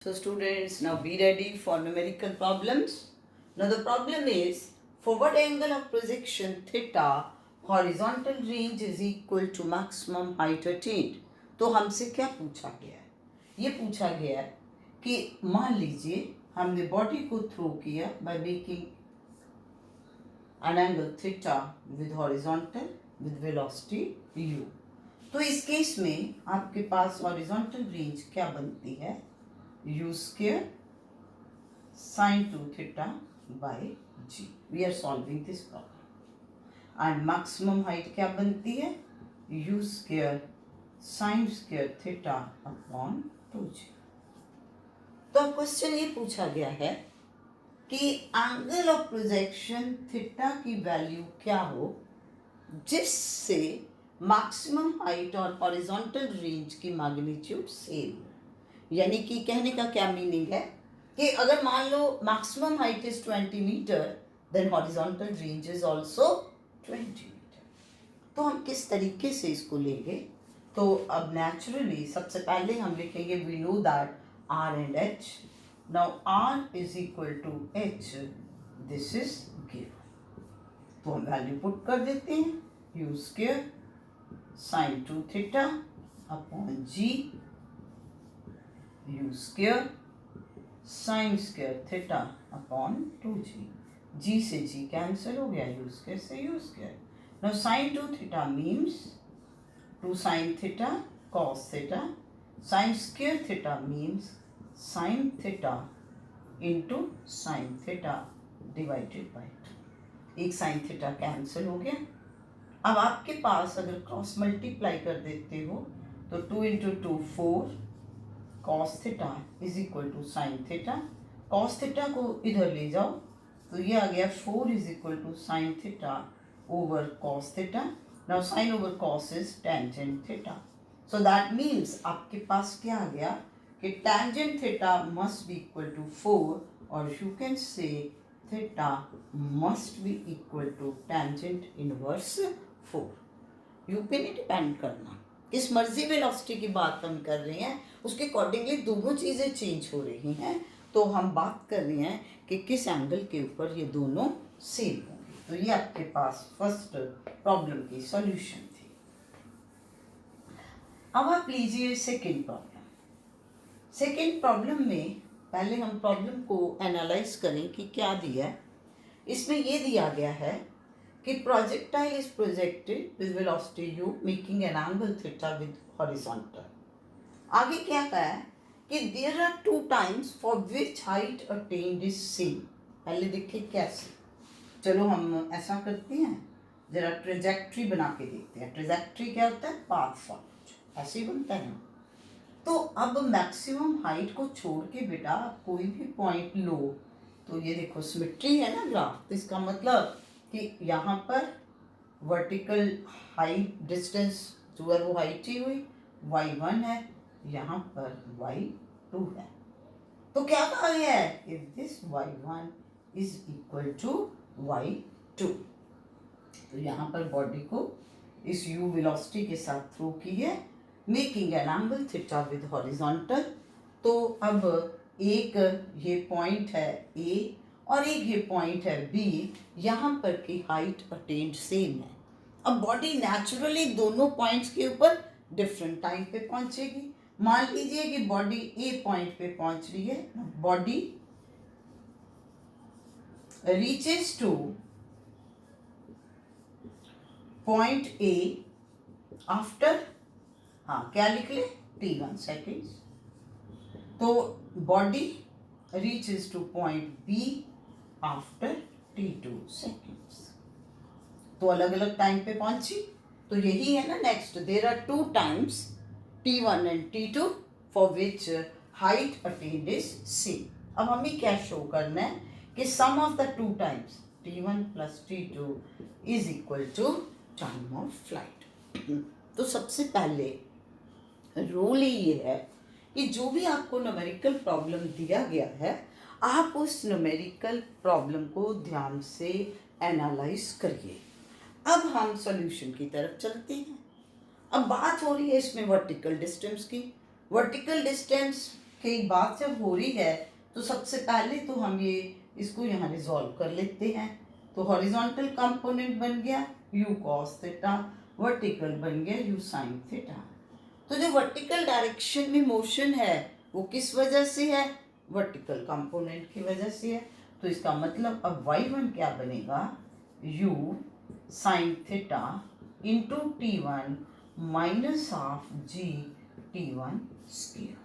So students, now be ready for numerical problems. Now the problem is, for what angle of projection theta horizontal range is equal to maximum height attained. तो हमसे क्या पूछा गया है? ये पूछा गया है कि मान लीजिए हमने बॉडी को थ्रो किया by making an angle theta with horizontal with velocity u. तो इस केस में आपके पास horizontal range क्या बनती है? u square sin 2 theta by g. We are solving this problem. And maximum height क्या बनती है? u square sin square theta upon 2g. तो अब क्वेश्चन ये पूछा गया है कि एंगल ऑफ प्रोजेक्शन थीटा की वैल्यू क्या हो जिससे मैक्सिमम हाइट और हॉरिजॉन्टल रेंज की मैग्नीट्यूड सेम हो. यानी कि कहने का क्या मीनिंग है कि अगर मान लो maximum height is 20 metre then horizontal range is also 20 metre. तो हम किस तरीके से इसको लेंगे? तो अब नेचुरली सबसे पहले हम लिखेंगे we know that r and h. Now r is equal to h. This is given. तो हम वैल्यू पुट कर देते हैं u square sin 2 theta upon g u square sin square theta upon 2g. g से g cancel हो गया, u square से u square. Now sin 2 theta means 2 sin theta cos theta. Sin square theta means sin theta into sin theta divided by 2. एक sin theta cancel हो गया. अब आपके पास अगर क्रॉस मल्टीप्लाई कर देते हो तो 2 into 2 4 cos theta is equal to sine theta. cos theta को इधर ले जाओ तो ये आ गया 4 is equal to sine theta over cos theta. Now sine over cos is tangent theta. So that means आपके पास क्या आ गया कि tangent theta must be equal to 4 और you can say theta must be equal to tangent inverse 4. U पे नहीं depend करना, किस मर्जी वेलोसिटी की बात हम कर रहे हैं उसके अकॉर्डिंगली दोनों चीज़ें चेंज हो रही हैं. तो हम बात कर रहे हैं कि किस एंगल के ऊपर ये दोनों सेम होंगे. तो ये आपके पास फर्स्ट प्रॉब्लम की सॉल्यूशन थी. अब आप लीजिए सेकंड प्रॉब्लम. सेकंड प्रॉब्लम में पहले हम प्रॉब्लम को एनालाइज करें कि क्या दिया है. इसमें ये दिया गया है कि projectile is projected with velocity u making an angle theta with horizontal. आगे क्या कहा है कि there are two times for which height attained is same. पहले देखिए कैसे. चलो हम ऐसा करते हैं, जरा ट्रेजेक्ट्री बना के देखते हैं. ट्रेजेक्ट्री क्या होता है? Path followed. ऐसे ही बनता है ना. तो अब मैक्सिमम हाइट को छोड़ के बेटा कोई भी पॉइंट लो तो ये देखो सिमेट्री है ना ग्राफ. तो इसका मतलब कि यहाँ पर वर्टिकल हाइट डिस्टेंस जो है वो हाइट ही हुई y1 है, यहाँ पर y2 है. तो क्या कहा गया है? If this y1 is equal to y2. तो यहाँ पर बॉडी को इस u वेलोसिटी के साथ थ्रो की है making an angle theta with horizontal. तो अब एक ये पॉइंट है A और एक ये पॉइंट है B. यहाँ पर की हाइट अटेन्ड सेम है. अब बॉडी नेचुरली दोनों पॉइंट्स के ऊपर डिफरेंट टाइम पे पहुंचेगी. मान लीजिए कि बॉडी A पॉइंट पे पहुंच रही है. Body reaches two point A after, हाँ क्या लिख ले, t1 सेकेंड्स. तो body reaches two point B after t2 seconds. तो अलग अलग टाइम पे पहुंची. तो यही है ना next. There are two times t1 and t2 for which height attained is same. अब हमें क्या शो करना है कि sum of the two times t1 plus t2 is equal to time of flight. तो सबसे पहले रूल ये है कि जो भी आपको न्यूमेरिकल प्रॉब्लम दिया गया है आप उस न्यूमेरिकल प्रॉब्लम को ध्यान से एनालाइज करिए. अब हम सॉल्यूशन की तरफ चलते हैं. अब बात हो रही है इसमें वर्टिकल डिस्टेंस की. वर्टिकल डिस्टेंस कि एक बात जब हो रही है तो सबसे पहले तो हम ये इसको यहाँ रिजॉल्व कर लेते हैं। तो हॉरिजॉन्टल कंपोनेंट बन गया u cos थीटा, वर्टिकल बन गया u sin थीटा। तो जो वर्टिकल डायरेक्शन में मोशन है वो किस वजह से है? वर्टिकल कंपोनेंट की वजह से है। तो इसका मतलब अब y1 क्या बनेगा? u sin theta into t1 minus half g t1 square.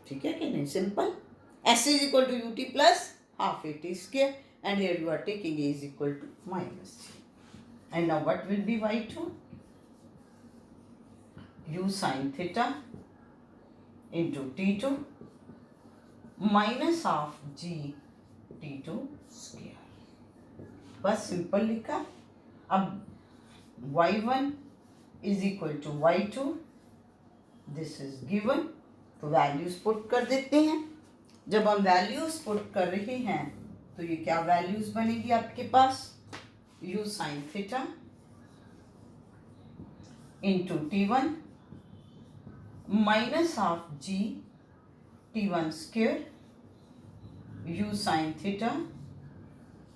ठीक है कि नहीं? Simple. s is equal to ut plus half at square and here you are taking a is equal to minus g. And now what will be y2? u sin theta into t2 minus half g t2 square. बस simple लिखा। अब y1 is equal to y2, this is given, तो values put कर देते हैं। जब हम values put कर रहे हैं तो ये क्या वैल्यूज बनेगी आपके पास? u sin theta into t1 minus half g t1 square u sin theta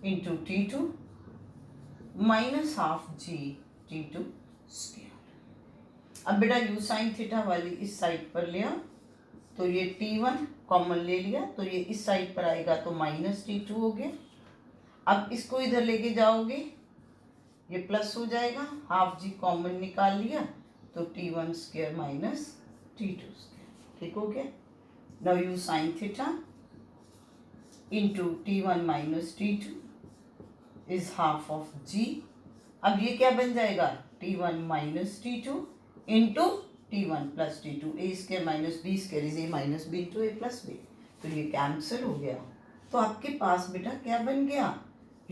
into t2 minus half g t2 square. अब बेटा u sin थीटा वाली इस साइड पर लिया तो ये t1 कॉमन ले लिया तो ये इस साइड पर आएगा तो माइनस t2 हो गया। अब इसको इधर लेके जाओगे ये प्लस हो जाएगा, हाफ जी कॉमन निकाल लिया तो t1 square minus t2 square. ठीक हो गया। Now u sin theta into t1 minus t2 is half of g। अब ये क्या बन जाएगा? t1 minus t2 into t1 plus t2, A square minus B square is A minus B into A plus B. तो ये cancel हो गया। तो आपके पास बेटा क्या बन गया?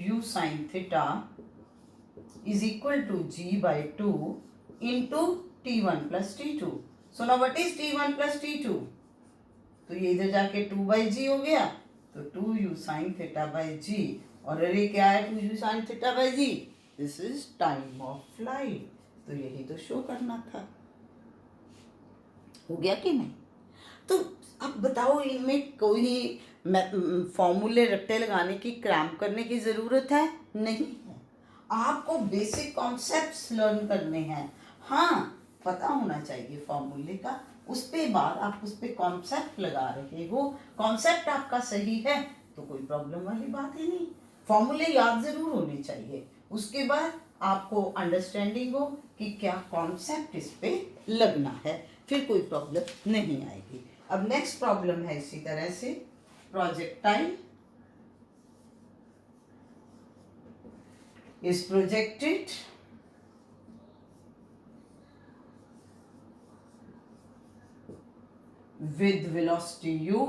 u sin theta is equal to g by 2 into t1 plus t2. So now what is t1 plus t2? तो ये इधर जाके 2 by g हो गया तो 2u sin theta by g, और अरे क्या है 2u sin theta by g? This is time of flight. तो यही तो शो करना था। हो गया कि नहीं? तो अब बताओ इनमें कोई फॉर्मूले रट्टे लगाने की, क्रैम्प करने की ज़रूरत है? नहीं है। आपको बेसिक कॉन्सेप्ट्स लर्न करने हैं। हाँ, पता होना चाहिए फॉर्मूले का, उस पे बाद आप उस पे कॉन्सेप्ट लगा रहे हो, कॉन्सेप्ट आपका सही है तो कोई प्रॉब्लम वाली बात ही नहीं। फॉर्मूले याद ज़रूर होने चाहिए, उसके बाद आपको अंडरस्टैंडिंग हो कि क्या कॉन्सेप्ट इस पे लगना है, फिर कोई प्रॉब्लम नहीं आएगी। अब नेक्स्ट प्रॉब्लम है इसी तरह से, projectile is projected with velocity u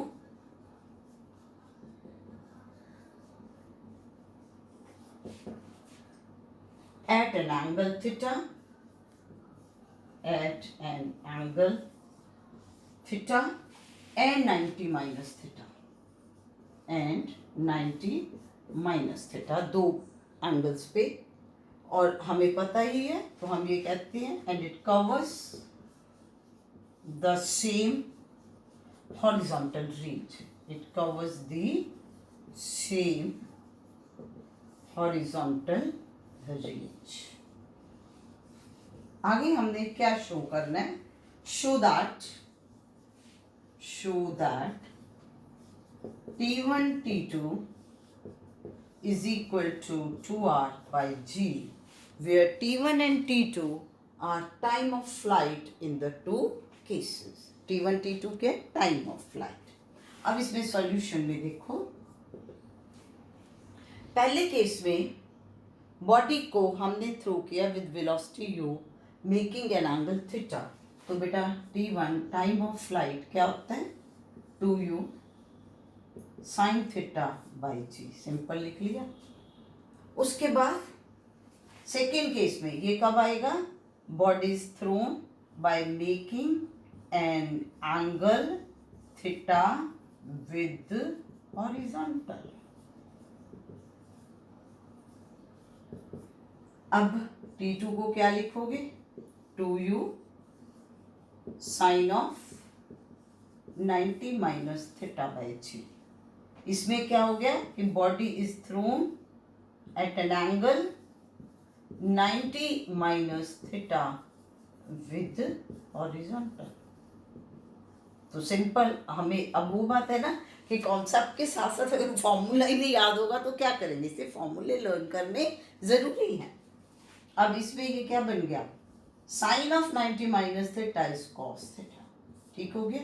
at an angle theta, at an angle theta and 90 minus theta, and 90 minus theta, दो एंगल्स पे, और हमें पता ही है तो हम ये कहते हैं and it covers the same horizontal range, it covers the same horizontal range. आगे हमने क्या शो करना है? Show that t1 t2 is equal to 2r by g, where t1 and t2 are time of flight in the two cases. t1 t2 के time of flight। अब इसमें solution में देखो, पहले केस में बॉडी को हमने थ्रो किया with velocity u making an angle theta, तो बेटा t1 टाइम ऑफ फ्लाइट क्या होता है? 2u sine theta by G, simple लिख लिया। उसके बाद सेकेंड केस में ये कब आएगा? Body is thrown by making an angle theta with horizontal. अब t2 को क्या लिखोगे? 2u sine of 90 minus theta by g. इसमें क्या हो गया कि body is thrown at an angle 90 minus theta with horizontal. तो सिंपल, हमें अब वो बात है ना कि कॉन्सेप्ट के साथ साथ अगर फॉर्मूला ही नहीं याद होगा तो क्या करेंगे, इससे फॉर्मूले लर्न करने जरूरी है। अब इसमें ये क्या बन गया, sine of 90 minus theta is cos theta. ठीक हो गया।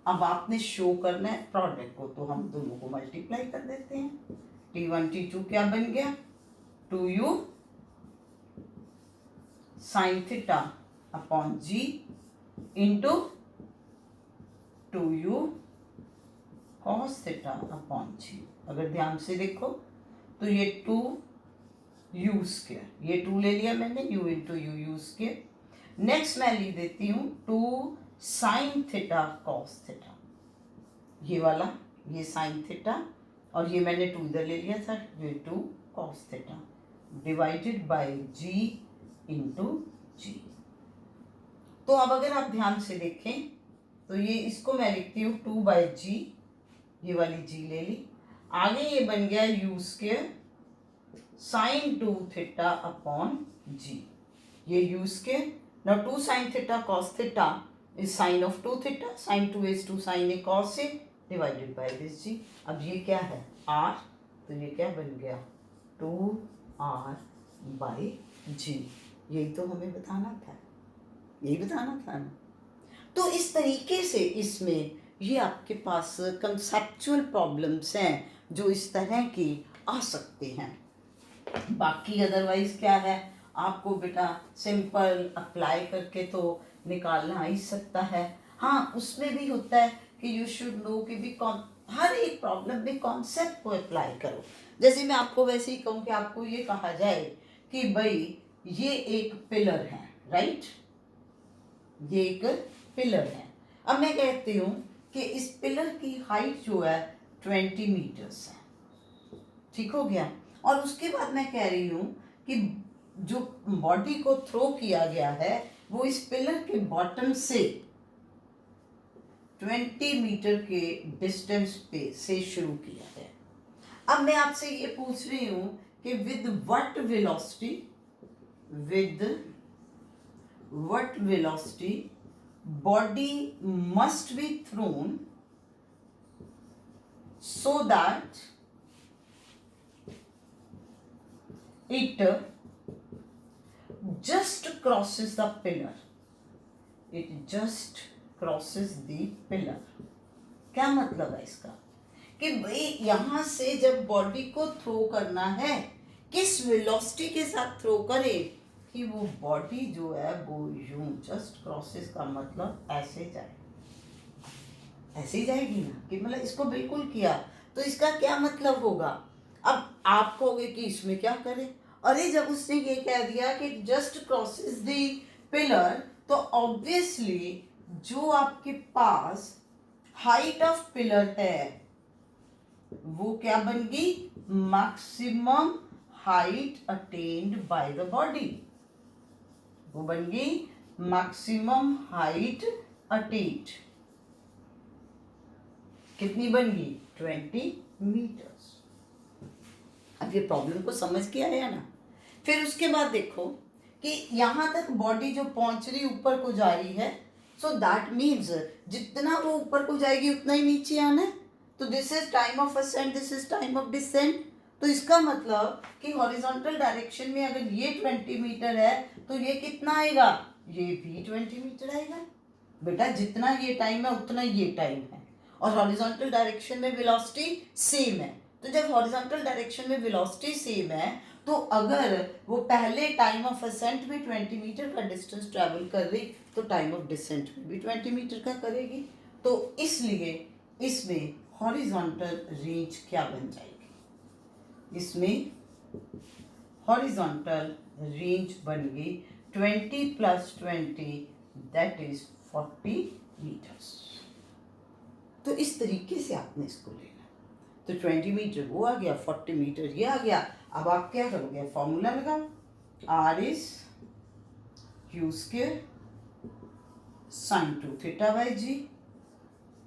अब आपने शो करना है प्रोडक्ट को, तो हम दोनों को मल्टीप्लाई कर देते हैं। T1 T2 क्या बन गया, 2u sine theta upon g into 2u cos theta upon g. अगर ध्यान से देखो तो ये 2u स्क्वायर, ये 2 ले लिया मैंने, u into you square. Next मैं लिख देती हूँ 2 साइन थीटा कॉस थीटा, ये वाला, ये साइन थीटा और ये मैंने 2 इधर ले लिया था, ये 2 cos theta divided by g into g. तो अब अगर आप ध्यान से देखें तो ये इसको मैं लिखती हूँ 2 बाई जी, ये वाली जी ले ली। आगे ये बन गया u square sine 2 theta upon g, ये u square. Now 2 sine theta cos theta is sine of 2 theta, sine 2 is 2 sine a cos a divided by this g. अब ये क्या है आर, तो ये क्या बन गया 2r बाई जी। यही तो हमें बताना था, यही बताना था ना। तो इस तरीके से इसमें ये आपके पास कंसेप्चुअल प्रॉब्लम्स हैं जो इस तरह की आ सकते हैं। बाकी अदरवाइज क्या है, आपको बेटा सिंपल अप्लाई करके तो निकालना ही सकता है। हाँ, उसमें भी होता है कि यू शुड नो कि भी हर एक प्रॉब्लम में कॉन्सेप्ट को अप्लाई करो। जैसे मैं आपको वैसे ही कहूँ कि आपको ये कहा जाए कि भाई ये एक पिलर है, राइट, ये एक पिलर है। अब मैं कहती हूँ कि इस पिलर की हाइट जो है 20 मीटर्स है। ठीक हो गया। और उसके बाद मैं कह रही हूँ कि जो बॉडी को थ्रो किया गया है वो इस पिलर के बॉटम से 20 मीटर के डिस्टेंस पे से शुरू किया है। अब मैं आपसे ये पूछ रही हूँ कि with what velocity body must be thrown so that it just crosses the pillar. It just crosses the pillar. क्या मतलब है इसका कि भाई यहां से जब बॉडी को थ्रो करना है किस वेलोसिटी के साथ थ्रो करे कि वो बॉडी जो है वो यूं जस्ट क्रॉसेस का मतलब ऐसे जाए, ऐसे ही जाएगी ना, कि मतलब इसको बिल्कुल किया तो इसका क्या मतलब होगा। अब आप कहोगे कि इसमें क्या करें, अरे जब उसने ये कह दिया कि जस्ट क्रॉसेस द पिलर तो ऑब्वियसली जो आपके पास हाइट ऑफ पिलर है वो क्या बन गई, maximum height attend by the body, वो बन गई मैक्सिमम हाइट अटेन्ड। कितनी बन गई 20 मीटर्स। अब ये प्रॉब्लम को समझ के आया ना। फिर उसके बाद देखो कि यहां तक बॉडी जो पहुंच रही ऊपर को जा रही है, सो दैट मीन्स जितना वो ऊपर को जाएगी उतना ही नीचे आना है। तो this is time of ascent, this is time of descent. तो इसका मतलब कि हॉरिजॉन्टल डायरेक्शन में अगर ये 20 मीटर है तो ये कितना आएगा, ये भी 20 मीटर आएगा। बेटा जितना ये टाइम है उतना ये टाइम है और हॉरिजॉन्टल डायरेक्शन में वेलोसिटी सेम है। तो जब हॉरिजॉन्टल डायरेक्शन में वेलोसिटी सेम है तो अगर वो पहले टाइम ऑफ असेंट में 20 मीटर का डिस्टेंस ट्रैवल कर रही तो टाइम ऑफ डिसेंट में भी 20 मीटर का करेगी। तो इसलिए इसमें हॉरिजॉन्टल रेंज क्या बन जाएगी, इसमें हॉरिजॉन्टल रेंज बन गई 20 + 20 दैट इज 40 मीटर्स। तो इस तरीके से आपने इसको लेना। तो 20 मीटर वो आ गया, 40 मीटर ये आ गया। अब आप क्या करोगे, फॉर्मूला लगाओ, R is Q² sin 2 theta by G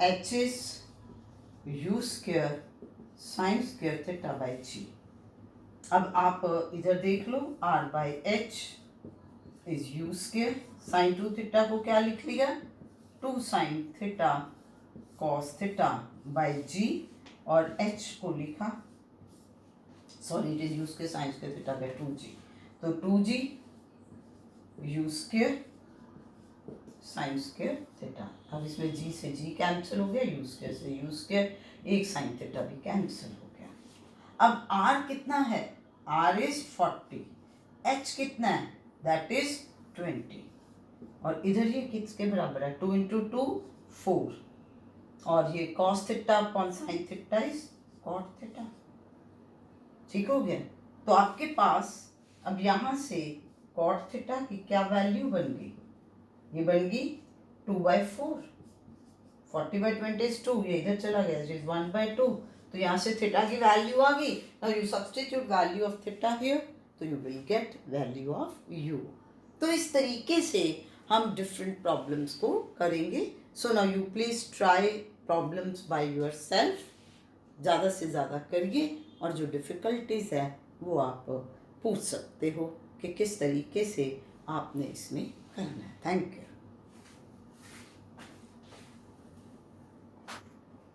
h is u square sin square theta by g. अब आप इधर देख लो, r by h is u square sin 2 theta को क्या लिख लिया, 2 sin theta cos theta by g, और h को लिखा, sorry it is u square sin square theta by 2g, तो 2g u square sin square theta. अब इसमें g से g कैंसिल हो गया, u square से u square, एक sin थीटा भी कैंसिल हो गया. अब r कितना है, r is 40, h कितना है, that is 20, और इधर ये किसके बराबर है, 2 into 2 4, और ये cos theta upon sin theta is cot theta. ठीक हो गया. तो आपके पास अब यहाँ से cot थीटा की क्या वैल्यू बन गई, ये बन गई 2/4, 40/20 इज 2, ये इधर चला गया, इज 1/2, तो यहाँ से थीटा की वैल्यू आ गई. Now you substitute value of theta here, तो you will get value of u. तो इस तरीके से हम डिफरेंट प्रॉब्लम्स को करेंगे. So now you please try problems by yourself, ज़्यादा से ज़्यादा करिए, और जो डिफ़िकल्टीज़ है वो आप पूछ सकते हो कि किस तरीके से आपने इसमें करना है. Thank you.